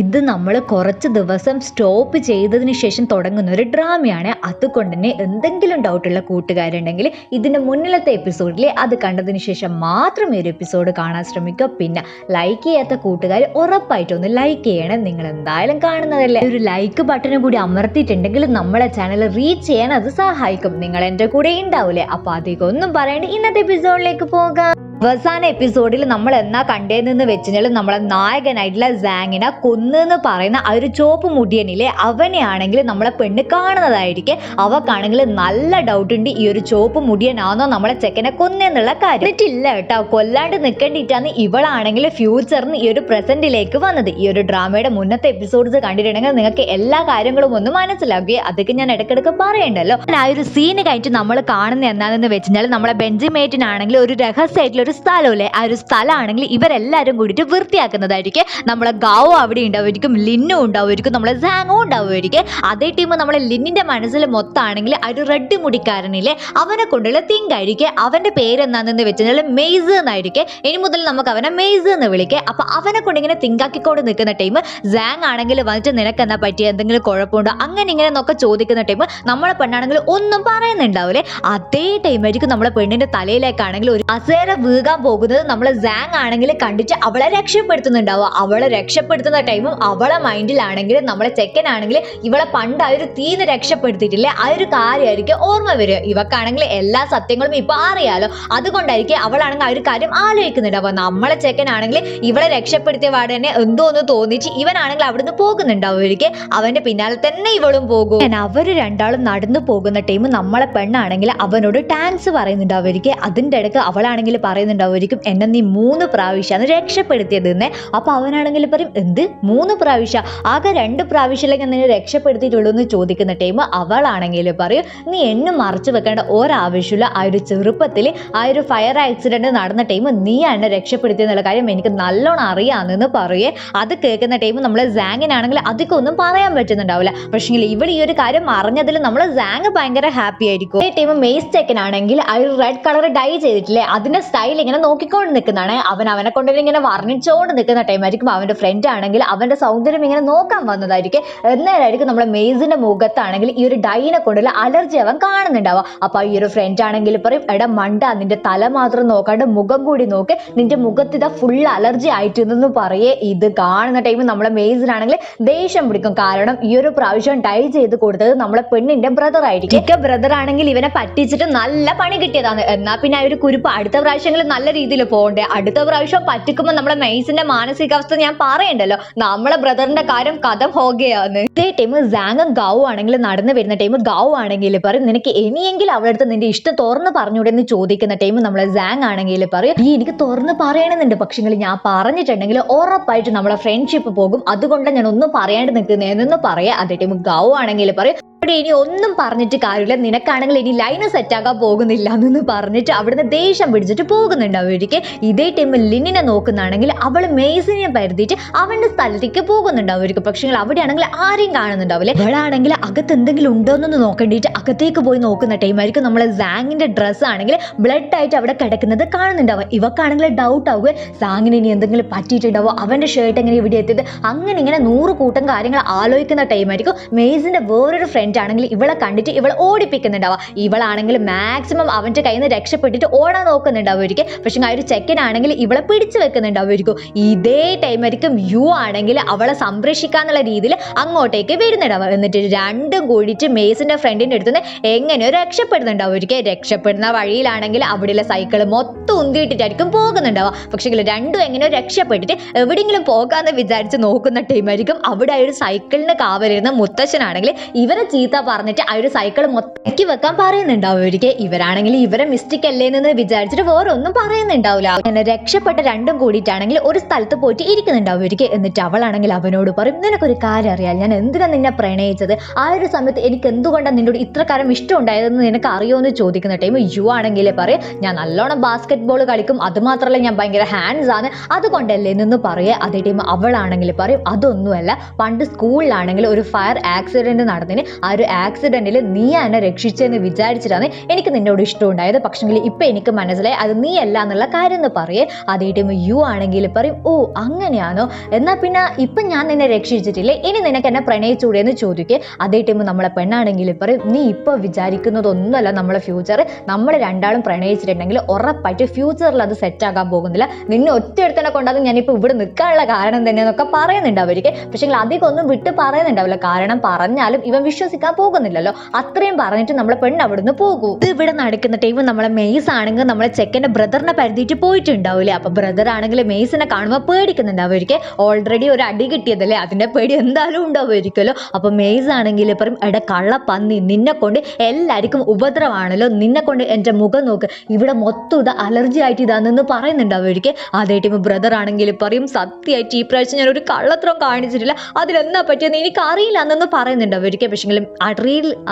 ഇത് നമ്മൾ കുറച്ച് ദിവസം സ്റ്റോപ്പ് ചെയ്തതിന് ശേഷം തുടങ്ങുന്ന ഒരു ഡ്രാമയാണ്. അതുകൊണ്ട് തന്നെ എന്തെങ്കിലും ഡൗട്ടുള്ള കൂട്ടുകാരുണ്ടെങ്കിൽ ഇതിന് മുന്നിലത്തെ എപ്പിസോഡിൽ അത് കണ്ടതിന് ശേഷം മാത്രം ഈ ഒരു എപ്പിസോഡ് കാണാൻ ശ്രമിക്കുക. പിന്നെ ലൈക്ക് ചെയ്യാത്ത കൂട്ടുകാർ ഉറപ്പായിട്ടൊന്ന് ലൈക്ക് ചെയ്യണേ. നിങ്ങൾ എന്തായാലും കാണുന്നതല്ലേ, ഒരു ലൈക്ക് ബട്ടനും കൂടി അമർത്തിയിട്ടുണ്ടെങ്കിൽ നമ്മളെ ചാനൽ റീച്ച് ചെയ്യാൻ അത് സഹായിക്കും. നിങ്ങൾ എൻ്റെ കൂടെ ഉണ്ടാവില്ലേ? അപ്പോൾ അധികം ഒന്നും പറയേണ്ട, ഇന്നത്തെ എപ്പിസോഡിലേക്ക് പോകാം. അവസാന എപ്പിസോഡിൽ നമ്മൾ എന്നാ കണ്ടേന്ന് വെച്ചാൽ നമ്മളെ നായകനായിട്ടുള്ള സാങ്ങിനെ കൊന്നെന്ന് പറയുന്ന ആ ഒരു ചോപ്പ് മുടിയനില്ലേ, അവനെയാണെങ്കിൽ നമ്മളെ പെണ്ണ് കാണുന്നതായിരിക്കും. അവക്കാണെങ്കിൽ നല്ല ഡൗട്ട് ഉണ്ട്, ഈ ഒരു ചോപ്പ് മുടിയനാണോ നമ്മളെ ചെക്കനെ കൊന്നെന്നുള്ള കാര്യം. എന്നിട്ടില്ല കേട്ടോ, കൊല്ലാണ്ട് നിൽക്കേണ്ടിയിട്ടാണ് ഇവളാണെങ്കിൽ ഫ്യൂച്ചറിന് ഈ ഒരു പ്രസന്റിലേക്ക് വന്നത്. ഈ ഒരു ഡ്രാമയുടെ മുന്നത്തെ എപ്പിസോഡ്സ് കണ്ടിട്ടുണ്ടെങ്കിൽ നിങ്ങൾക്ക് എല്ലാ കാര്യങ്ങളും ഒന്ന് മനസ്സിലാക്കുകയും അതൊക്കെ ഞാൻ ഇടയ്ക്കിടയ്ക്ക് പറയണ്ടല്ലോ. ആ ഒരു സീന് കഴിഞ്ഞിട്ട് നമ്മൾ കാണുന്ന എന്താണെന്ന് വെച്ചാൽ നമ്മളെ ബെഞ്ചിമേറ്റിനാണെങ്കിൽ ഒരു രഹസ്യമായിട്ടുള്ള സ്ഥലമല്ലേ, ആ ഒരു സ്ഥലമാണെങ്കിൽ ഇവരെല്ലാവരും കൂടിയിട്ട് വൃത്തിയാക്കുന്നതായിരിക്കും. നമ്മളെ ഗാവോ അവിടെ ഉണ്ടാവുമായിരിക്കും, ലിന്നും ഉണ്ടാവുമായിരിക്കും, നമ്മളെ സാങ്ങും ഉണ്ടാവുമായിരിക്കും. അതേ ടീം നമ്മളെ ലിന്നിന്റെ മനസ്സിൽ മൊത്തമാണെങ്കിൽ ആ ഒരു റെഡ് മുടിക്കാരനില്ലേ, അവനെ കൊണ്ടുള്ള തിങ്കായിരിക്കും. അവന്റെ പേരെന്താണെന്ന് വെച്ചാൽ മെയ്സ് എന്നായിരിക്കും. ഇനി മുതൽ നമുക്ക് അവനെ മെയ്സ് എന്ന് വിളിക്കാം. അപ്പൊ അവനെ കൊണ്ട് ഇങ്ങനെ തിങ്കാക്കിക്കൊണ്ട് നിൽക്കുന്ന ടൈം സാങ് ആണെങ്കിൽ വന്നിട്ട് നിനക്ക് എന്നാ പറ്റിയ എന്തെങ്കിലും കുഴപ്പമുണ്ടോ അങ്ങനെ ഇങ്ങനെ എന്നൊക്കെ ചോദിക്കുന്ന ടൈം നമ്മളെ പെണ്ണാണെങ്കിൽ ഒന്നും പറയുന്നുണ്ടാവില്ലേ. അതേ ടൈമായിരിക്കും നമ്മളെ പെണ്ണിന്റെ തലയിലേക്കാണെങ്കിൽ ഒരു അസേര വീകാൻ പോകുന്നത് നമ്മളെ സാങ് ആണെങ്കിൽ കണ്ടിട്ട് അവളെ രക്ഷപ്പെടുത്തുന്നുണ്ടാവുക. അവളെ രക്ഷപ്പെടുത്തുന്ന ടൈമും അവളെ മൈൻഡിലാണെങ്കിൽ നമ്മളെ ചെക്കനാണെങ്കിൽ ഇവളെ പണ്ട് ആ ഒരു തീന്ന് രക്ഷപ്പെടുത്തിയിട്ടില്ലേ, ആ ഒരു കാര്യമായിരിക്കും ഓർമ്മ വരിക. ഇവക്കാണെങ്കിൽ എല്ലാ സത്യങ്ങളും ഇപ്പൊ അറിയാലോ, അതുകൊണ്ടായിരിക്കും അവളാണെങ്കിൽ ആ ഒരു കാര്യം ആലോചിക്കുന്നുണ്ടാവുക. നമ്മളെ ചെക്കനാണെങ്കിൽ ഇവളെ രക്ഷപ്പെടുത്തിയ പാടെ തന്നെ എന്തോ ഒന്ന് തോന്നിച്ച് ഇവനാണെങ്കിൽ അവിടുന്ന് പോകുന്നുണ്ടാവുമായിരിക്കും. അവന്റെ പിന്നാലെ തന്നെ ഇവളും പോകും. അവര് രണ്ടാളും നടന്നു പോകുന്ന ടൈം നമ്മളെ പെണ്ണാണെങ്കിൽ അവനോട് ടാങ്ക്സ് പറയുന്നുണ്ടാവുമായിരിക്കും. അതിന്റെ ഇടയ്ക്ക് അവളാണെങ്കിൽ പറയുന്നുണ്ടാവുമായിരിക്കും, എന്നെ നീ 3 പ്രാവശ്യമാണ് രക്ഷപ്പെടുത്തിയതെന്ന്. അപ്പൊ അവനാണെങ്കിൽ പറയും, എന്ത് 3 പ്രാവശ്യം? ആകെ 2 പ്രാവശ്യമല്ലെങ്കിൽ നിന്നെ രക്ഷപ്പെടുത്തിയിട്ടുള്ളൂ എന്ന് ചോദിക്കുന്ന ടൈം അവളാണെങ്കിൽ പറയും, നീ എന്നെ മറച്ചു വെക്കേണ്ട ഒരാവശ്യമില്ല. ആ ഒരു ചെറുപ്പത്തിൽ ആ ഒരു ഫയർ ആക്സിഡന്റ് നടന്ന ടൈം നീ എന്നെ രക്ഷപ്പെടുത്തിയെന്നുള്ള കാര്യം എനിക്ക് നല്ലോണം അറിയാമെന്ന് പറയേ. അത് കേൾക്കുന്ന ടൈം നമ്മളെ സാങ്ങിനാണെങ്കിൽ അധികം ഒന്നും പറയാൻ പറ്റുന്നുണ്ടാവില്ല. പക്ഷേ ഇവിടെ ഈ ഒരു കാര്യം അറിഞ്ഞതിൽ നമ്മളെ സാങ് ഭയങ്കര ഹാപ്പി ആയിരിക്കും. ഈ ടൈം മെയ്സ് ചെക്കനാണെങ്കിൽ ആ ഒരു റെഡ് കളർ ഡൈ ചെയ്തിട്ടില്ലേ, അതിന്റെ സ്റ്റൈൽ ഇങ്ങനെ നോക്കിക്കൊണ്ട് നിൽക്കുന്നതാണ്. അവനെ കൊണ്ട് ഇങ്ങനെ വർണ്ണിച്ചുകൊണ്ട് നിൽക്കുന്ന ടൈമായിരിക്കും. അവന്റെ ഫ്രണ്ട് ആണെങ്കിൽ അവന്റെ സൗന്ദര്യം ഇങ്ങനെ നോക്കാൻ വന്നതായിരിക്കും. എന്നേരായിരിക്കും നമ്മളെ മെയ്സിന്റെ മുഖത്താണെങ്കിൽ ഈ ഒരു ഡൈനെ കൊണ്ടുള്ള അലർജി അവൻ കാണുന്നുണ്ടാവുക. അപ്പൊ ഈ ഒരു ഫ്രണ്ട് ആണെങ്കിൽ പറയും, എടാ മണ്ട, നിന്റെ തല മാത്രം നോക്കാണ്ട് മുഖം കൂടി നോക്ക്, നിന്റെ മുഖത്ത് ഇതാ ഫുൾ അലർജി ആയിട്ടെന്ന് പറയേ. ഇത് കാണുന്ന ടൈം നമ്മളെ മെയ്സിനാണെങ്കിൽ ദേഷ്യം പിടിക്കും. കാരണം ഈ ഒരു പ്രാവശ്യം ഡൈ ചെയ്ത് കൊടുത്തത് നമ്മളെ പെണ്ണിന്റെ ബ്രദർ ആയിരിക്കും. ബ്രദർ ആണെങ്കിൽ ഇവനെ പറ്റിച്ചിട്ട് നല്ല പണി കിട്ടിയതാണ്. എന്നാ പിന്നെ ആ ഒരു കുരുപ്പ് അടുത്ത പ്രാവശ്യങ്ങളിൽ നല്ല രീതിയിൽ പോകണ്ടേ. അടുത്ത പ്രാവശ്യം പറ്റിക്കുമ്പോൾ നമ്മളെ മെയ്സിന്റെ മാനസികാവസ്ഥ ഞാൻ പറയണ്ടല്ലോ, നമ്മളെ ബ്രദറിന്റെ കാര്യം കഥ ഹോകയാണ്. ഇതേ ടൈം സാങ്ങും ഗാവും ആണെങ്കിൽ നടന്നു വരുന്ന ടൈം ഗാവ് ആണെങ്കിൽ പറയും, നിനക്ക് ഇനിയെങ്കിലും അവളുടെ അടുത്ത് നിന്റെ ഇഷ്ടം തുറന്ന് പറഞ്ഞൂടെ എന്ന് ചോദിക്കുന്ന ടൈം നമ്മളെ സാങ് ആണെങ്കിൽ പറയും, ഈ എനിക്ക് തുറന്ന് പറയണമെന്നുണ്ട്, പക്ഷേ ഞാൻ പറഞ്ഞിട്ടുണ്ടെങ്കിൽ ഉറപ്പായിട്ട് നമ്മളെ ഫ്രണ്ട്ഷിപ്പ് പോകും, അതുകൊണ്ട് ഞാൻ ഒന്നും പറയാണ്ട് നിൽക്കുന്നതെന്ന് പറയാം. അതേ ടൈം ഗാവ് ആണെങ്കിൽ പറയും, ഇവിടെ ഇനി ഒന്നും പറഞ്ഞിട്ട് കാര്യമില്ല, നിനക്കാണെങ്കിൽ ഇനി ലൈന് സെറ്റാക്കാൻ പോകുന്നില്ല എന്ന് പറഞ്ഞിട്ട് അവിടുന്ന് ദേഷ്യം പിടിച്ചിട്ട് പോകുന്നുണ്ടാവുമായിരിക്കും. ഇതേ ടൈമിൽ ലിന്നിനെ നോക്കുന്നാണെങ്കിൽ അവൾ മെയ്സിനെ പരുതിയിട്ട് അവന്റെ സ്ഥലത്തേക്ക് പോകുന്നുണ്ടാവുമായിരിക്കും. പക്ഷേ അവിടെയാണെങ്കിൽ ആരെയും കാണുന്നുണ്ടാവില്ലേ. അവളാണെങ്കിൽ അകത്ത് എന്തെങ്കിലും ഉണ്ടോയെന്നൊന്ന് നോക്കേണ്ടിയിട്ട് അകത്തേക്ക് പോയി നോക്കുന്ന ടൈമായിരിക്കും നമ്മളെ സാങ്ങിന്റെ ഡ്രസ്സ് ആണെങ്കിൽ ബ്ലഡ് ആയിട്ട് അവിടെ കിടക്കുന്നത് കാണുന്നുണ്ടാവുക. ഇവക്കാണെങ്കിൽ ഡൗട്ട് ആവുക, സാങ്ങിന് ഇനി എന്തെങ്കിലും പറ്റിയിട്ടുണ്ടാവുക, അവന്റെ ഷർട്ട് എങ്ങനെ ഇവിടെ എത്തിയത്, അങ്ങനെ ഇങ്ങനെ 100 കൂട്ടം കാര്യങ്ങൾ ആലോചിക്കുന്ന ടൈമായിരിക്കും മെയ്സിന്റെ വേറൊരു ഫ്രണ്ട് ആണെങ്കിൽ ഇവളെ കണ്ടിട്ട് ഇവളെ ഓടിപ്പിക്കുന്നുണ്ടാവുക. ഇവളാണെങ്കിൽ മാക്സിമം അവന്റെ കയ്യിൽ നിന്ന് രക്ഷപ്പെട്ടിട്ട് ഓടാൻ നോക്കുന്നുണ്ടാവുമായിരിക്കും. പക്ഷെ ആ ഒരു ചെക്കനാണെങ്കിൽ ഇവളെ പിടിച്ചു വെക്കുന്നുണ്ടാവുമായിരിക്കും. ഇതേ ടൈമായിരിക്കും യു ആണെങ്കിൽ അവളെ സംരക്ഷിക്കാന്നുള്ള രീതിയിൽ അങ്ങോട്ടേക്ക് വരുന്നുണ്ടാവുക. എന്നിട്ട് രണ്ടും കൂടിയിട്ട് മെയ്സിന്റെ ഫ്രണ്ടിന്റെ അടുത്തുനിന്ന് എങ്ങനെയോ രക്ഷപ്പെടുന്നുണ്ടാവുമായിരിക്കും. രക്ഷപ്പെടുന്ന വഴിയിലാണെങ്കിൽ അവിടെയുള്ള സൈക്കിൾ മൊത്തം ഉന്തിയിട്ടിട്ടായിരിക്കും പോകുന്നുണ്ടാവുക. പക്ഷേ രണ്ടും എങ്ങനെയോ രക്ഷപ്പെട്ടിട്ട് എവിടെയെങ്കിലും പോകാന്ന് വിചാരിച്ച് നോക്കുന്ന ടൈമായിരിക്കും അവിടെ ആ ഒരു സൈക്കിളിന് കാവലിരുന്ന മുത്തശ്ശനാണെങ്കിൽ ഇവരെ ചീത്ത പറഞ്ഞിട്ട് ആ ഒരു സൈക്കിൾ മൊത്തം വെക്കാൻ പറയുന്നുണ്ടാവുമായിരിക്കും. ഇവരാണെങ്കിൽ ഇവരെ മിസ്റ്റേക്ക് അല്ലേന്ന് വിചാരിച്ചിട്ട് വേറെ ഒന്നും പറയുന്നുണ്ടാവില്ല. അങ്ങനെ രക്ഷപ്പെട്ട രണ്ടും കൂടിയിട്ടാണെങ്കിൽ ഒരു സ്ഥലത്ത് പോയിട്ട് ഇരിക്കുന്നുണ്ടാവുമായിരിക്കും. എന്നിട്ട് അവളാണെങ്കിൽ അവനോട് പറയും, നിനക്കൊരു കാര്യം അറിയാം, ഞാൻ എന്തിനാ നിന്നെ പ്രണയിച്ചത്, ആ ഒരു സമയത്ത് എനിക്ക് എന്തുകൊണ്ടാണ് നിന്നോട് ഇത്ര കാലം ഇഷ്ടം ഉണ്ടായതെന്ന് നിനക്ക് അറിയോ എന്ന് ചോദിക്കുന്ന ടൈം യു ആണെങ്കിൽ പറയും, ഞാൻ നല്ലോണം ബാസ്കറ്റ് ബോൾ കളിക്കും, അതുമാത്രമല്ല ഞാൻ ഭയങ്കര ഹാൻഡ്സ് ആണ്, അതുകൊണ്ടല്ലേ എന്ന് പറയുക. അതേ ടൈം അവളാണെങ്കിൽ പറയും, അതൊന്നുമല്ല, പണ്ട് സ്കൂളിലാണെങ്കിൽ ഒരു ഫയർ ആക്സിഡന്റ് നടന്നതിന് ആ ഒരു ആക്സിഡന്റിൽ നീ എന്നെ രക്ഷിച്ചെന്ന് വിചാരിച്ചിട്ടാണ് എനിക്ക് നിന്നോട് ഇഷ്ടം ഉണ്ടായത്. പക്ഷെങ്കിൽ ഇപ്പൊ എനിക്ക് മനസ്സിലായി അത് നീ അല്ല എന്നുള്ള കാര്യം എന്ന് പറയേ. അതേ ടൈം യു ആണെങ്കിൽ പറയും ഓ അങ്ങനെയാണോ, എന്നാ പിന്നെ ഇപ്പൊ ഞാൻ നിന്നെ രക്ഷിച്ചിട്ടില്ലേ, ഇനി നിനക്ക് എന്നെ പ്രണയിച്ചൂടെ എന്ന് ചോദിക്കേ. അതേ ടൈം നമ്മളെ പെണ്ണാണെങ്കിൽ പറയും നീ ഇപ്പൊ വിചാരിക്കുന്നതൊന്നുമല്ല നമ്മളെ ഫ്യൂച്ചർ, നമ്മൾ രണ്ടാളും പ്രണയിച്ചിട്ടുണ്ടെങ്കിൽ ഉറപ്പായിട്ട് ഫ്യൂച്ചറിൽ അത് സെറ്റ് ആകാൻ പോകുന്നില്ല, നിന്നെ ഒറ്റയെടുത്തന്നെ കൊണ്ടാണ് ഞാനിപ്പോൾ ഇവിടെ നിൽക്കാനുള്ള കാരണം തന്നെയെന്നൊക്കെ പറയുന്നുണ്ട് അവർക്ക്. പക്ഷേ അധികം ഒന്നും വിട്ട് പറയുന്നുണ്ടാവില്ല, കാരണം പറഞ്ഞാലും ഇവൻ വിശ്വസിക്കാൻ പോകുന്നില്ലല്ലോ. അത്രയും പറഞ്ഞിട്ട് നമ്മളെ പെണ്ണ് അവിടുന്ന് പോകൂ. ഇത് ഇവിടെ നടക്കുന്ന ടൈം നമ്മളെ മെയ്സ് ആണെങ്കിൽ നമ്മളെ ചെക്കൻ്റെ ബ്രദറിനെ പരുതിയിട്ട് പോയിട്ടുണ്ടാവില്ലേ. അപ്പൊ ബ്രദർ ആണെങ്കിൽ മെയ്സിനെ കാണുമ്പോൾ പേടിക്കുന്നുണ്ട് അവർക്ക്. ഓൾറെഡി ഒരു അടി കിട്ടിയതല്ലേ, അതിന്റെ പേടി എന്തായാലും ഉണ്ടാവുമായിരിക്കുമല്ലോ. അപ്പൊ മെയ്സ് ആണെങ്കിൽ പറയും എടാ കള്ള പന്നി, നിന്നെ കൊണ്ട് എല്ലാവർക്കും ഉപദ്രവമാണല്ലോ, നിന്നെ കൊണ്ട് എൻ്റെ മുഖം നോക്ക്, ഇവിടെ മൊത്തം ഇത് അലർജി ആയിട്ട് ഇതാണെന്ന് പറയുന്നുണ്ട് അവർക്ക്. അതേ ടൈം ബ്രദർ ആണെങ്കിൽ പറയും സത്യമായിട്ട് ഈ പ്രാവശ്യം ഞാൻ ഒരു കള്ളത്രം കാണിച്ചിട്ടില്ല, അതിലെന്നാ പറ്റിയെന്ന് എനിക്ക് അറിയില്ല എന്നൊന്ന് പറയുന്നുണ്ട് അവർക്ക്. പക്ഷെങ്കിലും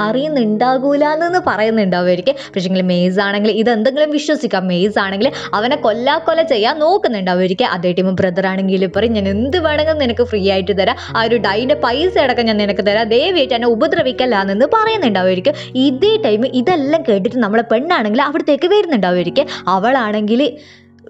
അറിയുന്നുണ്ടാകൂല എന്ന് പറയുന്നുണ്ട് അവർക്ക്. പക്ഷെങ്കിൽ മെയ്സ് ആണെങ്കിൽ ഇതെന്തെങ്കിലും വിശ്വസിക്കാം, മെയ്സ് ആണെങ്കിൽ അവനെ കൊല്ല ചെയ്യാൻ നോക്കുന്നുണ്ട് അവർക്ക്. അതേ ടൈം ബ്രദർ ആണെങ്കിൽ പറയും ഞാൻ എന്ത് വേണമെങ്കിലും നിനക്ക് ഫ്രീ ആയിട്ട് തരാം, ആ ഒരു ഡൈൻ്റെ പൈസ അടക്കം ഞാൻ നിനക്ക് തരാം, ദയവായിട്ട് എന്നെ ഉപദ്രവിക്കല്ലാന്ന് പറയുന്നുണ്ട് അവർക്ക്. ഇതേ ടൈം ഇതെല്ലാം കേട്ടിട്ട് നമ്മളെ പെണ്ണാണെങ്കിൽ അവിടത്തേക്ക് വരുന്നുണ്ട് അവർക്ക്. അവളാണെങ്കിൽ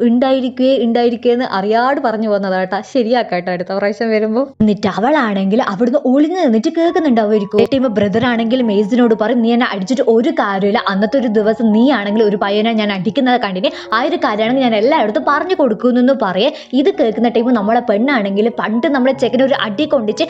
ഉണ്ടായിരിക്കേന്ന് അറിയാട് പറഞ്ഞു പോകുന്നതാട്ടാ, ശരിയാക്കാട്ടോ അടുത്ത പ്രാവശ്യം വരുമ്പോൾ. എന്നിട്ട് അവളാണെങ്കിൽ അവിടുന്ന് ഒളിഞ്ഞു നിന്നിട്ട് കേൾക്കുന്നുണ്ട് അവർക്ക്. ടൈം ബ്രദർ ആണെങ്കിൽ മെയ്സിനോട് പറയും നീ എന്നെ അടിച്ചിട്ട് ഒരു കാര്യമില്ല, അന്നത്തെ ഒരു ദിവസം നീ ആണെങ്കിൽ ഒരു പയ്യനെ ഞാൻ അടിക്കുന്നത് കണ്ടിന്, ആ ഒരു കാര്യമാണെങ്കിൽ ഞാൻ എല്ലായിടത്തും പറഞ്ഞു കൊടുക്കുന്നെന്ന് പറയേ. ഇത് കേൾക്കുന്ന ടൈം നമ്മളെ പെണ്ണാണെങ്കിൽ പണ്ട് നമ്മളെ ചെക്കനെ ഒരു അടി കൊണ്ടിട്ട്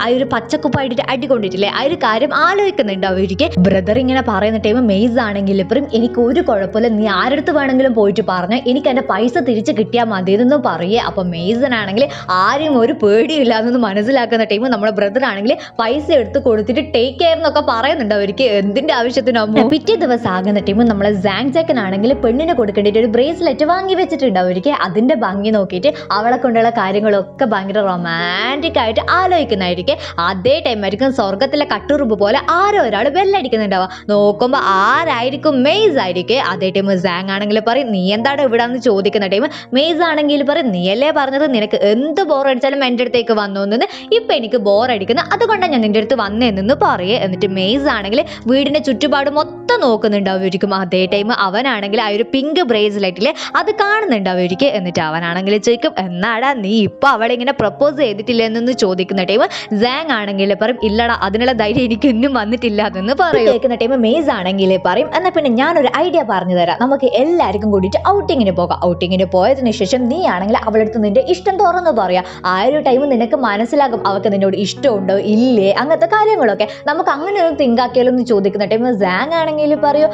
ആ ഒരു പച്ചക്കുപ്പായിട്ട് അടി കൊണ്ടിട്ടില്ലേ, ആ ഒരു കാര്യം ആലോചിക്കുന്നുണ്ട് അവർക്ക്. ബ്രദർ ഇങ്ങനെ പറയുന്ന ടൈം മെയ്സ് ആണെങ്കിൽ പറയും എനിക്ക് ഒരു കുഴപ്പമില്ല, നീ ആരടുത്ത് വേണമെങ്കിലും പോയിട്ട് പറഞ്ഞു, എനിക്ക് എൻ്റെ പൈസ തിരിച്ച് കിട്ടിയാൽ മതി എന്നൊന്നും പറയേ. അപ്പൊ മെയ്സൺ ആണെങ്കിൽ ആരും ഒരു പേടിയില്ല എന്നൊന്ന് മനസ്സിലാക്കുന്ന ടൈം നമ്മളെ ബ്രദർ ആണെങ്കിൽ പൈസ എടുത്ത് കൊടുത്തിട്ട് ടേക്ക് കെയർ എന്നൊക്കെ പറയുന്നുണ്ട് അവർക്ക്, എന്തിന്റെ ആവശ്യത്തിനാകുമ്പോൾ. പിറ്റേ ദിവസം ആകുന്ന ടൈം നമ്മളെ സാങ് ചെക്കൻ ആണെങ്കിൽ പെണ്ണിനെ കൊടുക്കേണ്ടിട്ട് ഒരു ബ്രേസ്ലെറ്റ് വാങ്ങി വെച്ചിട്ടുണ്ട് അവർക്ക്. അതിന്റെ ഭംഗി നോക്കിയിട്ട് അവളെ കൊണ്ടുള്ള കാര്യങ്ങളൊക്കെ ഭയങ്കര റൊമാൻറ്റിക് ആയിട്ട് ആലോചിക്കുന്നതായിരിക്കും. അതേ ടൈം ആയിരിക്കും സ്വർഗത്തിലെ കട്ടുറുമ്പ് പോലെ ആരോ ഒരാൾ ബെല്ലടിക്കുന്നുണ്ടാവുക, നോക്കുമ്പോൾ ആരായിരിക്കും? മെയ്സ് ആയിരിക്കും. അതേ ടൈം സാങ് ആണെങ്കിൽ പറയും നീ എന്താണ് ഇവിടെ ചോദിക്കുന്ന ടൈം മെയ്സ് ആണെങ്കിൽ പറയും നീയല്ലേ പറഞ്ഞത് നിനക്ക് എന്ത് ബോറടിച്ചാലും എൻ്റെ അടുത്തേക്ക് വന്നു എന്ന്, ഇപ്പൊ എനിക്ക് ബോറടിക്കുന്നു അതുകൊണ്ടാണ് ഞാൻ നിന്റെ അടുത്ത് വന്നേന്ന് പറയേ. എന്നിട്ട് മെയ്സ് ആണെങ്കിൽ വീടിന്റെ ചുറ്റുപാട് മൊത്തം നോക്കുന്നുണ്ടാവുമായിരിക്കും. അതേ ടൈം അവനാണെങ്കിൽ ആ ഒരു പിങ്ക് ബ്രേസ്ലെറ്റില് അത് കാണുന്നുണ്ടാവുമായിരിക്കും. എന്നിട്ട് അവനാണെങ്കിൽ ചോദിക്കും എന്നാടാ നീ ഇപ്പൊ അവളെ ഇങ്ങനെ പ്രപ്പോസ് ചെയ്തിട്ടില്ല എന്നൊന്ന് ചോദിക്കുന്ന ടൈം സാങ് ആണെങ്കിൽ പറയും ഇല്ലടാ അതിനുള്ള ധൈര്യം എനിക്ക് ഇന്നും വന്നിട്ടില്ല അതെന്ന് പറയും. കേൾക്കുന്ന ടൈം മെയ്സ് ആണെങ്കിൽ പറയും എന്നാ പിന്നെ ഞാനൊരു ഐഡിയ പറഞ്ഞു തരാം, നമുക്ക് എല്ലാവർക്കും കൂടിയിട്ട് ഔട്ടിങ്ങിന് പോകാം. ഔട്ടിങ്ങിന് പോയതിനു ശേഷം നീ ആണെങ്കിൽ അവളടുത്ത് നിന്റെ ഇഷ്ടം തുറന്നു പറയാ. ആ ഒരു ടൈം നിനക്ക് മനസ്സിലാകും അവൾക്ക് നിന്നോട് ഇഷ്ടമുണ്ടോ ഇല്ലേ അങ്ങനത്തെ കാര്യങ്ങളൊക്കെ. നമുക്ക് അങ്ങനെ ഒരു തിങ്ക് ആക്കിയാലോ എന്ന് ചോദിക്കുന്ന ടൈം സാങ് ആണെങ്കിൽ പറയൂ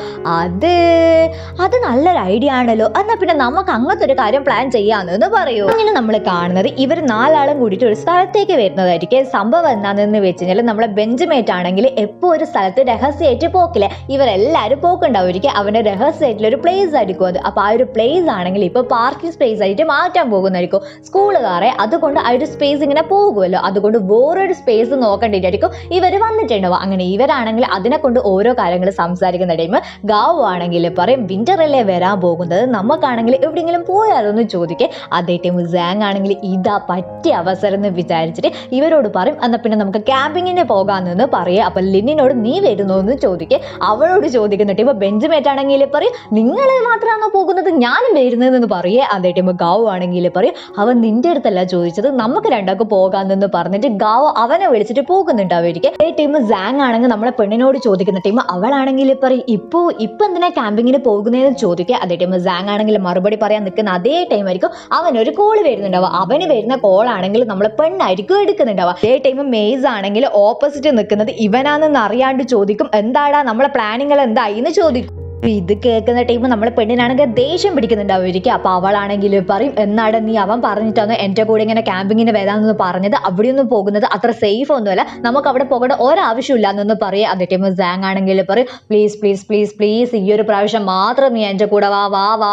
അത് നല്ലൊരു ഐഡിയ ആണല്ലോ, എന്നാ പിന്നെ നമുക്ക് അങ്ങനത്തെ ഒരു കാര്യം പ്ലാൻ ചെയ്യാമെന്ന് പറയൂ. അങ്ങനെ നമ്മൾ കാണുന്നത് ഇവർ നാലാളും കൂടിയിട്ട് ഒരു സ്ഥലത്തേക്ക് വരുന്നതായിരിക്കും. സംഭവം എന്താണെന്ന് വെച്ച് കഴിഞ്ഞാൽ നമ്മളെ ബെഞ്ചമേറ്റ് ആണെങ്കിൽ എപ്പോ ഒരു സ്ഥലത്ത് രഹസ്യമായിട്ട് പോക്കില്ല, ഇവരെല്ലാവരും പോക്കുണ്ടാവുമായിരിക്കും. അവന്റെ രഹസ്യമായിട്ടുള്ള ഒരു പ്ലേസ് ആയിരിക്കും അത്. അപ്പൊ ആ ഒരു പ്ലേസ് ആണെങ്കിൽ ഇപ്പൊ പാർക്കിംഗ് സ്പേസ് ആയിട്ട് മാറ്റാൻ പോകുന്നതായിരിക്കും സ്കൂളുകാരെ. അതുകൊണ്ട് ആ ഒരു സ്പേസ് ഇങ്ങനെ പോകുമല്ലോ, അതുകൊണ്ട് വേറൊരു സ്പേസ് നോക്കേണ്ടിട്ടായിരിക്കും ഇവർ വന്നിട്ടുണ്ടാവും. അങ്ങനെ ഇവരാണെങ്കിൽ അതിനെ കൊണ്ട് ഓരോ കാര്യങ്ങൾ സംസാരിക്കുന്ന ടൈം ഗാവു ആണെങ്കിൽ പറയും വിന്ററല്ലേ വരാൻ പോകുന്നത്, നമുക്കാണെങ്കിൽ എവിടെയെങ്കിലും പോയാലോന്ന് ചോദിക്കേ. അതേ ടൈം സാങ് ആണെങ്കിൽ ഇതാ പറ്റിയ അവസരം എന്ന് വിചാരിച്ചിട്ട് ഇവരോട് പറയും എന്നാ പിന്നെ നമുക്ക് ക്യാമ്പിങ്ങിന് പോകാമെന്ന് പറയേ. അപ്പൊ ലിന്നിനോട് നീ വരുന്നോ എന്ന് ചോദിക്കേ. അവളോട് ചോദിക്കുന്ന ടൈം ബെഞ്ചമേറ്റ് ആണെങ്കിൽ പറയും നിങ്ങൾ മാത്രമാണോ പോകുന്നത്, ഞാനും വരുന്നതെന്ന് പറയേ. അതേ ടൈം ഗാവു ആണെങ്കിൽ പറയും അവൻ നിന്റെ അടുത്തല്ല ചോദിച്ചത്, നമുക്ക് രണ്ടാൾക്ക് പോകാമെന്ന് പറഞ്ഞിട്ട് ഗാവു അവനെ വിളിച്ചിട്ട് പോകുന്നുണ്ടാവുമായിരിക്കും. അതേ ടൈം സാങ് ആണെങ്കിൽ നമ്മളെ പെണ്ണിനോട് ചോദിക്കുന്ന ടൈം അവളാണെങ്കിൽ പറയും ഇപ്പൊ എന്തിനാ ക്യാമ്പിങ്ങിന് പോകുന്നതെന്ന് ചോദിക്കുക. അതേ ടൈം സാങ് ആണെങ്കിൽ മറുപടി പറയാൻ നിൽക്കുന്ന അതേ ടൈം ആയിരിക്കും അവനൊരു കോൾ വരുന്നുണ്ടാവുക. അവന് വരുന്ന കോൾ ആണെങ്കിൽ നമ്മളെ പെണ്ണായിരിക്കും എടുക്കുന്നുണ്ടാവുക. അതേ ടൈം മെയ്സ് ആണെങ്കിൽ ഓപ്പോസിറ്റ് നിൽക്കുന്നത് ഇവനാണെന്ന് അറിയാണ്ട് ചോദിക്കും എന്താടാ നമ്മളെ പ്ലാനിങ്ങൾ എന്തായി എന്ന് ചോദിക്കും. ഇത് കേൾക്കുന്ന ടൈം നമ്മളെ പെണ്ണിനാണെങ്കിൽ ദേഷ്യം പിടിക്കുന്നുണ്ടാവുമായിരിക്കും. അപ്പൊ അവളാണെങ്കിൽ പറയും എന്നാടെ നീ അവൻ പറഞ്ഞിട്ടാണ് എൻ്റെ കൂടെ ഇങ്ങനെ ക്യാമ്പിങ്ങിന് വരാമെന്ന് പറഞ്ഞത്, അവിടെയൊന്നും പോകുന്നത് അത്ര സേഫ് ഒന്നുമല്ല, നമുക്ക് അവിടെ പോകേണ്ട ഒരാവശ്യമില്ല എന്നൊന്ന് പറയും. അതേ ടൈം സാങ് ആണെങ്കിൽ പറയും പ്ലീസ് പ്ലീസ് പ്ലീസ് പ്ലീസ് ഈ ഒരു പ്രാവശ്യം മാത്രം നീ എൻ്റെ കൂടെ വാ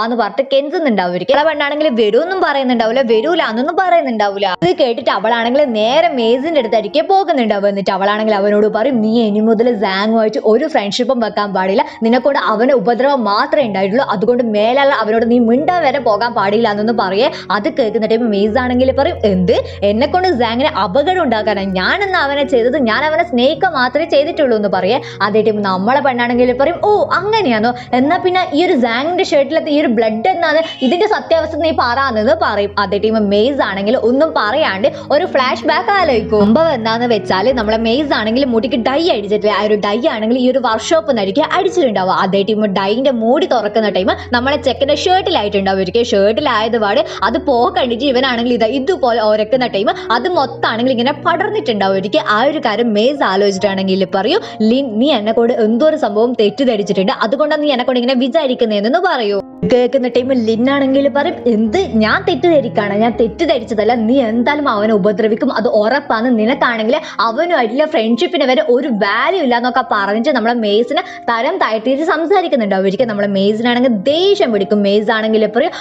എന്ന് പറഞ്ഞിട്ട് കെഞ്ചുന്നുണ്ടാവുമായിരിക്കും. അവളെ പെണ്ണാണെങ്കിൽ വരുമെന്നും പറയുന്നുണ്ടാവില്ല, വരൂല എന്നൊന്നും പറയുന്നുണ്ടാവില്ല. ഇത് കേട്ടിട്ട് അവളാണെങ്കിൽ നേരെ മെയ്സിന്റെ അടുത്തായിരിക്കും പോകുന്നുണ്ടാവും. എന്നിട്ട് അവളാണെങ്കിൽ അവനോട് പറയും നീ ഇനി മുതൽ സാങ്ങുമായിട്ട് ഒരു ഫ്രണ്ട്ഷിപ്പും വെക്കാൻ പാടില്ല, നിന്നെക്കൊണ്ട് അവനെ ഉപദ്രവം മാത്രമേ ഉണ്ടായിട്ടുള്ളൂ, അതുകൊണ്ട് മേലാൽ അവരോട് നീ മിണ്ടാൻ വരെ പോകാൻ പാടില്ല എന്നൊന്നും പറയേ. അത് കേൾക്കുന്ന ടൈം മെയ്സ് ആണെങ്കിൽ പറയും, എന്ത് എന്നെ കൊണ്ട് സാങ്ങിന് അപകടം ഉണ്ടാക്കാനാണ്, ഞാനെന്ന് അവനെ ചെയ്തത്, ഞാൻ അവനെ സ്നേഹിക്കുക മാത്രമേ ചെയ്തിട്ടുള്ളൂ എന്ന് പറയേ. അതേ ടൈം നമ്മളെ പെണ്ണാണെങ്കിൽ പറയും, ഓ അങ്ങനെയാണോ, എന്നാ പിന്നെ ഈ ഒരു സാങ്ങിന്റെ ഷർട്ടിലത്തെ ഈ ഒരു ബ്ലഡ് എന്നാണ്, ഇതിന്റെ സത്യാവസ്ഥ നീ പറയാന്ന് പറയും. അതേ ടൈം മെയ്സ് ആണെങ്കിൽ ഒന്നും പറയാണ്ട് ഒരു ഫ്ലാഷ് ബാക്ക് ആലോചിക്കും. സംഭവം എന്താന്ന് വെച്ചാൽ നമ്മളെ മെയ്സ് ആണെങ്കിൽ മുടിക്ക് ഡൈ അടിച്ചിട്ടില്ല, ആ ഒരു ഡൈ ആണെങ്കിൽ ഈ ഒരു വർക്ക്ഷോപ്പ് നടിക്ക് അടിച്ചിട്ടുണ്ടാവുക. അതേ ടൈം ഡൈന്റെ മൂടി തുറക്കുന്ന ടൈം നമ്മളെ ചെക്കന്റെ ഷർട്ടിലായിട്ടുണ്ടാവും. ഒരിക്കൽ ഷർട്ടിലായതുപാട് അത് പോകണ്ടിട്ട് ഇവനാണെങ്കിൽ ഇതുപോലെ ഒരക്കുന്ന ടൈം അത് മൊത്തമാണെങ്കിൽ ഇങ്ങനെ പടർന്നിട്ടുണ്ടാവും. ഒരിക്കൽ ആ ഒരു കാര്യം മെയ്സ് ആലോചിച്ചിട്ടാണെങ്കിൽ പറയൂ, ലിൻ നീ എന്നെ കൊണ്ട് എന്തോ ഒരു സംഭവം തെറ്റിദ്ധരിച്ചിട്ടുണ്ട്, അതുകൊണ്ടാണ് നീ എന്നെ കൊണ്ട് ഇങ്ങനെ വിചാരിക്കുന്നതെന്ന് പറയൂ. കേൾക്കുന്ന ടൈം ലിന്നാണെങ്കിൽ പറയും, എന്ത് ഞാൻ തെറ്റിദ്ധരിക്കാണ്, ഞാൻ തെറ്റിദ്ധരിച്ചതല്ല, നീ എന്തായാലും അവനെ ഉപദ്രവിക്കും, അത് ഉറപ്പാണ്, നിനക്കാണെങ്കിൽ അവനുമായിട്ടുള്ള ഫ്രണ്ട്ഷിപ്പിന് വരെ ഒരു വാല്യൂ ഇല്ല എന്നൊക്കെ പറഞ്ഞിട്ട് നമ്മളെ മെയ്സിനെ തരം താഴ്ത്തിയിട്ട് സംസാരിക്കുന്നുണ്ടാവും. ഒരിക്കൽ നമ്മളെ മെയ്സിനാണെങ്കിൽ ദേഷ്യം പിടിക്കും. മെയ്സ് ആണെങ്കിൽ പറയും,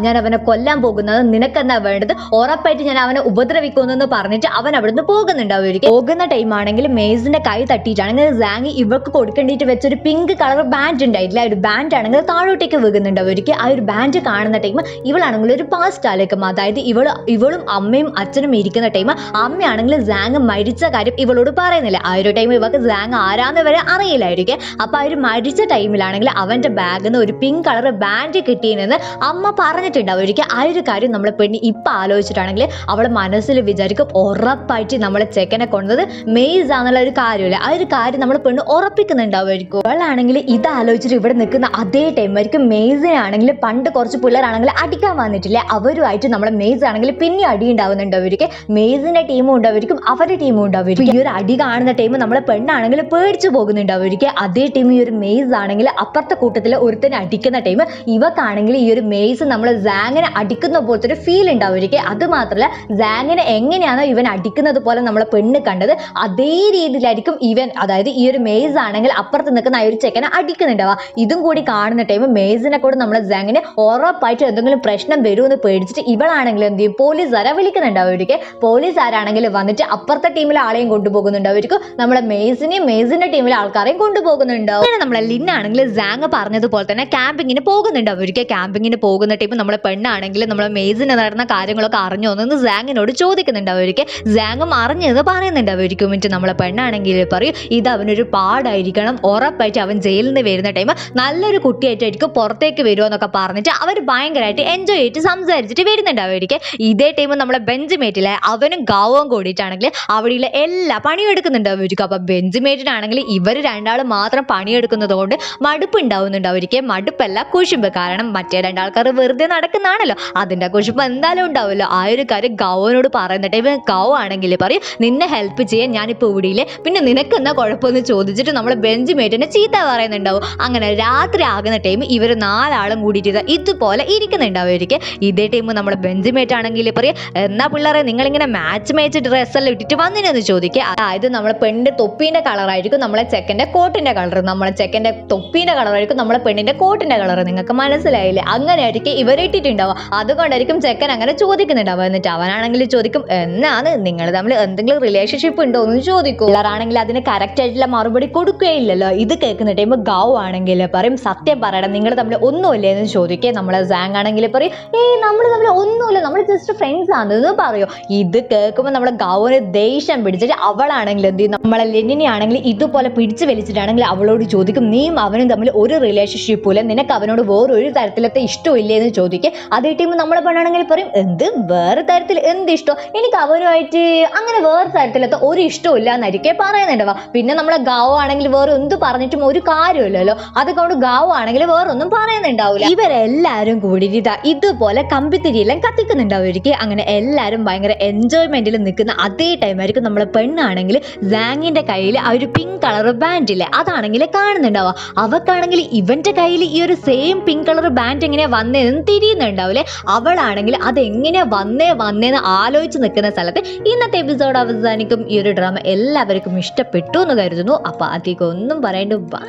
ഞാൻ അവനെ കൊല്ലാൻ പോകുന്നത്, നിനക്കെന്താ വേണ്ടത്, ഉറപ്പായിട്ട് ഞാൻ അവനെ ഉപദ്രവിക്കുമെന്ന് പറഞ്ഞിട്ട് അവൻ അവിടുന്ന് പോകുന്നുണ്ടാവും. ഒരിക്കൽ പോകുന്ന ടൈം ആണെങ്കിൽ മെയ്സിന്റെ കൈ തട്ടിയിട്ടാണെങ്കിൽ സാങ് ഇവർക്ക് കൊടുക്കേണ്ടിട്ട് വെച്ചൊരു പിങ്ക് കളർ ബാൻഡ് ഉണ്ടായിട്ടില്ല, ഒരു ബാൻഡ് ആണെങ്കിൽ താഴോട്ടേക്ക് വീകുന്നുണ്ടാവും. ഒരിക്കൽ ആ ഒരു ബാൻഡ് കാണുന്ന ടൈം ഇവളാണെങ്കിൽ ഒരു പാസ്റ്റ് ആലേക്കും, അതായത് ഇവളും അമ്മയും അച്ഛനും ഇരിക്കുന്ന ടൈം അമ്മയാണെങ്കിൽ സാങ് മരിച്ച കാര്യം ഇവളോട് പറയുന്നില്ല. ആ ഒരു ടൈം ഇവർക്ക് സാങ് ആരാന്ന് വരെ അറിയില്ലായിരിക്കും. അപ്പൊ ആ ഒരു മരിച്ച ടൈമിലാണെങ്കിൽ അവന്റെ ബാഗിൽ നിന്ന് ഒരു പിങ്ക് കളർ ബാൻഡ് കിട്ടിയെന്ന് അമ്മ പറഞ്ഞിട്ടുണ്ടാവും. ഒരിക്കൽ ആ ഒരു കാര്യം നമ്മളെ പെണ്ണി ഇപ്പൊ ആലോചിച്ചിട്ടാണെങ്കിൽ അവളെ മനസ്സിൽ വിചാരിക്കും, ഉറപ്പായിട്ട് നമ്മളെ ചെക്കനെ കൊണ്ടത് മെയ്സ് ആണെന്നുള്ള ഒരു കാര്യമില്ല, ആ ഒരു കാര്യം നമ്മളെ പെണ്ണ് ഉറപ്പിക്കുന്നുണ്ടാവുമായിരിക്കും. അവളാണെങ്കിൽ ഇത് ആലോചിച്ചിട്ട് ഇവിടെ നിൽക്കുന്ന അതേ ടൈം ആയിരിക്കും മെയ്സിനെ ആണെങ്കിൽ പണ്ട് കുറച്ച് പിള്ളേരാണെങ്കിൽ അടിക്കാൻ വന്നിട്ടില്ലേ, അവരുമായിട്ട് നമ്മളെ മെയ്സ് ആണെങ്കിൽ പിന്നെ അടി ഉണ്ടാവുന്നുണ്ടാവും. മെയ്സിന്റെ ടീമും ഉണ്ടാവും, അവരുടെ ടീമും ഉണ്ടാവും. ഈ ഒരു അടി കാണുന്ന ടൈം നമ്മളെ പെണ്ണാണെങ്കിൽ പേടിച്ചു പോകുന്നുണ്ടാവും. അതേ ടീം ഈ ഒരു മെയ്സ് ആണെങ്കിൽ അപ്പുറത്തെ കൂട്ടത്തിൽ ഒരുത്തനെ അടിക്കുന്ന ടൈം ഇവക്കാണെങ്കിൽ ഈ ഒരു മെയ്സ് നമ്മളെ സാങ്ങിനെ അടിക്കുന്ന പോലത്തെ ഒരു ഫീൽ ഉണ്ടാവും. അത് മാത്രമല്ല സാങ്ങിനെ എങ്ങനെയാണോ ഇവൻ അടിക്കുന്നത് പോലെ നമ്മളെ പെണ്ണ് കണ്ടത് അതേ രീതിയിലായിരിക്കും ഇവൻ, അതായത് ഈ ഒരു മെയ്സ് ആണെങ്കിൽ അപ്പുറത്ത് നിൽക്കുന്ന ആ ഒരു ചെക്കനെ അടിക്കുന്നുണ്ടാവുക. ഇതും കൂടി കാണുന്ന ടൈം മെയ്സിനെ കൂടെ നമ്മളെ സാങ്ങിനെ ഉറപ്പായിട്ട് എന്തെങ്കിലും പ്രശ്നം വരുമെന്ന് പേടിച്ചിട്ട് ഇവളാണെങ്കിൽ എന്ത് ചെയ്യും, പോലീസുകാരെ വിളിക്കുന്നുണ്ടാവും. പോലീസുകാരാണെങ്കിൽ വന്നിട്ട് അപ്പുറത്തെ ടീമിലെ ആളെയും കൊണ്ടുപോകുന്നുണ്ടാവും, നമ്മളെ മെയ്സിന്റെ ടീമിലെ ആൾക്കാരെയും കൊണ്ടുപോകുന്നുണ്ടാവും. അങ്ങനെ നമ്മളെ ലിന്നാണെങ്കിൽ സാങ് പറഞ്ഞതുപോലെ തന്നെ ക്യാമ്പിങ്ങിന് പോകുന്നുണ്ടാവും. ക്യാമ്പിങ്ങിന് പോകുന്ന ടൈം നമ്മളെ പെണ്ണാണെങ്കിൽ നമ്മളെ മെയ്സിന് നടന്ന കാര്യങ്ങളൊക്കെ അറിഞ്ഞോന്ന് സാങ്ങിനോട് ചോദിക്കുന്നുണ്ടാവും. സാങ്ങും അറിഞ്ഞത് പറയുന്നുണ്ടാവും. എന്നിട്ട് നമ്മളെ പെണ്ണാണെങ്കിൽ പറയും, ഇത് അവനൊരു പാടായിരിക്കണം, ഉറപ്പായിട്ട് അവൻ ജയിലിൽ നിന്ന് വരുന്ന ടൈം നല്ലൊരു കുട്ടിയായിട്ടായിരിക്കും പുറത്തേക്ക് വരുമോ എന്നൊക്കെ പറഞ്ഞിട്ട് അവർ ഭയങ്കരമായിട്ട് എൻജോയ് ചെയ്തിട്ട് സംസാരിച്ചിട്ട് വരുന്നുണ്ടാവും. ഇതേ ടൈം നമ്മളെ ബെഞ്ചിമേറ്റിലെ അവനും ഗാവും കൂടിയിട്ടാണെങ്കിൽ അവിടെയുള്ള എല്ലാ പണിയും എടുക്കുന്നുണ്ടാവും. അപ്പൊ ബെഞ്ചിമേറ്റിനാണെങ്കിൽ ഇവർ രണ്ടാളും മാത്രം പണിയെടുക്കുന്നത് കൊണ്ട് മടുപ്പ് ഉണ്ടാവുന്നുണ്ടാവും. മടുപ്പല്ല, കുശുമ്പ്, കാരണം മറ്റേ രണ്ടാൾക്കാർ വെറുതെ നടക്കുന്നതാണല്ലോ, അതിന്റെ കുശുമ്പ് എന്തായാലും ഉണ്ടാവുമല്ലോ. ആ ഒരു കാര്യം ഗൗവിനോട് പറയുന്ന ടൈം ഗൗ ആണെങ്കിൽ പറയും, നിന്നെ ഹെൽപ്പ് ചെയ്യാൻ ഞാനിപ്പോൾ ഇവിടെയില്ലേ, പിന്നെ നിനക്ക് എന്താ കുഴപ്പമെന്ന് ചോദിച്ചിട്ട് നമ്മളെ ബെഞ്ചിമേറ്റിനെ ചീത്ത പറയുന്നുണ്ടാവും. അങ്ങനെ രാത്രി ആകുന്ന ടൈം ഇവർ നാലാളും കൂടിയിട്ട് ഇതുപോലെ ഇരിക്കുന്നുണ്ടാവും. ഇതേ ടൈം നമ്മളെ ബെഞ്ചിമേറ്റ് ആണെങ്കിൽ പറയും, എന്നാ പിള്ളേരെ നിങ്ങളിങ്ങനെ മാച്ച് ഡ്രസ്സെല്ലാം ഇട്ടിട്ട് വന്നിനെന്ന് ചോദിക്കുക. അതായത് നമ്മളെ പെണ്ണിന്റെ തൊപ്പീന്റെ കളറായിരിക്കും നമ്മളെ ചെക്കന്റെ കോട്ടിന്റെ കളർ, നമ്മളെ ചെക്കന്റെ തൊപ്പീന്റെ കളറായിരിക്കും നമ്മളെ പെണ്ണിന്റെ കോട്ടിന്റെ കളർ. നിങ്ങൾക്ക് മനസ്സിലായില്ലേ? അങ്ങനെയായിരിക്കും ഇവരിട്ടിട്ടുണ്ടാവുക. അതുകൊണ്ടായിരിക്കും ചെക്കൻ അങ്ങനെ ചോദിക്കുന്നുണ്ടാവുക. എന്നിട്ട് അവനാണെങ്കിൽ ചോദിക്കും, എന്നാണ് നിങ്ങൾ തമ്മിൽ എന്തെങ്കിലും റിലേഷൻഷിപ്പ് ഉണ്ടോ എന്ന് ചോദിക്കും. പിള്ളേരാണെങ്കിൽ അതിന് കറക്റ്റ് ആയിട്ടുള്ള മറുപടി കൊടുക്കുകയില്ലല്ലോ. ഇത് കേൾക്കുന്ന ടൈം ഗൗ ആണെങ്കിൽ പറയും, സത്യം പറയണം, നിങ്ങൾ തമ്മിൽ ഒന്നുമില്ലേ എന്ന് ചോദിക്കുക. നമ്മളെ സാങ് ആണെങ്കിൽ പറയും, നമ്മൾ തമ്മിൽ ഒന്നുമില്ല, നമ്മൾ ജസ്റ്റ് ഫ്രണ്ട്സ് ആണെന്ന് പറയോ. ഇത് കേൾക്കുമ്പോൾ നമ്മളെ ഗൗവിന് ദേഷ്യം പിടിച്ചിട്ട് അവളാണെങ്കിൽ എന്ത് ചെയ്യും, നമ്മളെ ലെനിനെ ആണെങ്കിൽ ഇതുപോലെ പിടിച്ചു വലിച്ചിട്ടാണെങ്കിൽ അവളോട് ചോദിക്കും, നീയും അവനും തമ്മിൽ ഒരു റിലേഷൻഷിപ്പും ഇല്ല, നിനക്ക് അവനോട് വേറൊരു തരത്തിലത്തെ ഇഷ്ടമില്ലേ എന്ന് ചോദിക്കുക. അതേ ടൈം നമ്മളെ പെണ്ണാണെങ്കിൽ പറയും, എന്ത് വേറെ തരത്തിൽ എന്ത് ഇഷ്ടം, എനിക്ക് അവനുമായിട്ട് അങ്ങനെ വേറെ തരത്തിലത്തെ ഒരു ഇഷ്ടവും ഇല്ല എന്നായിരിക്കും പറയുന്നുണ്ടാവുക. പിന്നെ നമ്മളെ ഗാവ് ആണെങ്കിൽ വേറെ എന്ത് പറഞ്ഞിട്ടും ഒരു കാര്യമില്ലല്ലോ, അതുകൊണ്ട് ഗാവ് ആണെങ്കിൽ വേറൊന്നും പറയുന്നുണ്ടാവില്ല. ഇവരെല്ലാരും കൂടിയിട്ട് ഇതുപോലെ കമ്പിത്തിരിയെല്ലാം കത്തിക്കുന്നുണ്ടാവും. അങ്ങനെ എല്ലാരും ഭയങ്കര എൻജോയ്മെന്റിൽ നിൽക്കുന്ന അതേ ടൈം ആയിരിക്കും നമ്മളെ പെണ്ണാണെങ്കിൽ സാങ്ങിന്റെ കയ്യിൽ ആ ഒരു പിങ്ക് കളർ ബാൻഡ് ഇല്ലേ, അതാണെങ്കിൽ കാണുന്നുണ്ടാവുക. അവക്കാണെങ്കിൽ ഇവന്റെ കയ്യിൽ ഈ ഒരു സെയിം പിങ്ക് കളർ ബാൻഡ് എങ്ങനെയാ വന്നതെന്ന് തിരിയുന്നുണ്ടാവില്ലേ. അവളാണെങ്കിൽ അതെങ്ങനെയാ വന്നേന്ന് ആലോചിച്ച് നിൽക്കുന്ന സ്ഥലത്ത് ഇന്നത്തെ എപ്പിസോഡ് അവസാനിക്കും. ഈ ഒരു ഡ്രാമ എല്ലാവർക്കും ഇഷ്ടപ്പെട്ടു എന്ന് കരുതുന്നു. അപ്പൊ അധികം ഒന്നും പറയണ്ട. ബൈ.